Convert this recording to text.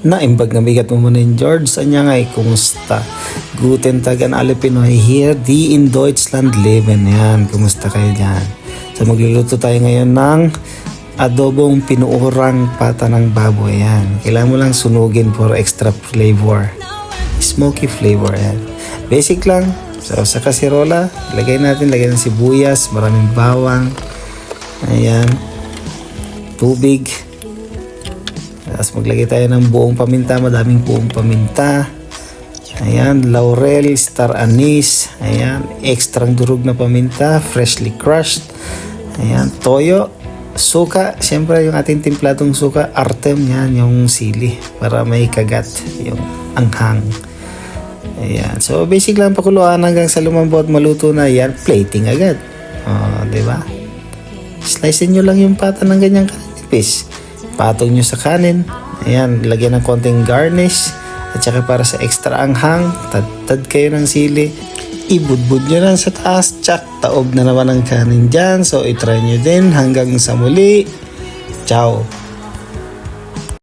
Na imbag na bigat mo muna yung George. Anya nga kumusta? Guten Tag an alle Pinoy here, die in Deutschland leben. Yan, kumusta kayo dyan? So magluluto tayo ngayon ng adobong pinuurang pata ng baboy. Yan, kailangan mo lang sunugin for extra flavor. Smoky flavor yan. Basic lang. So sa kasirola, lagyan ng sibuyas, maraming bawang. Ayan. Tubig. Tapos maglagay tayo ng buong paminta, madaming buong paminta. Ayan, laurel, star anise. Ayan, extrang durog na paminta, freshly crushed. Ayan, toyo, suka. Siyempre yung ating timpladong suka, artem yan, yung sili. Para may kagat, yung anghang. Ayan, so basic lang pakuluan hanggang sa lumambot, maluto na yan. Plating agad. Diba? Slice nyo lang yung pata ng ganyang kanipis. Patong nyo sa kanin. Ayan, lagyan ng konting garnish. At saka para sa extra anghang, tad kayo ng sili. Ibudbud nyo lang sa taas. Tsak, taob na naman ang kanin dyan. So, itry nyo din hanggang sa muli. Ciao!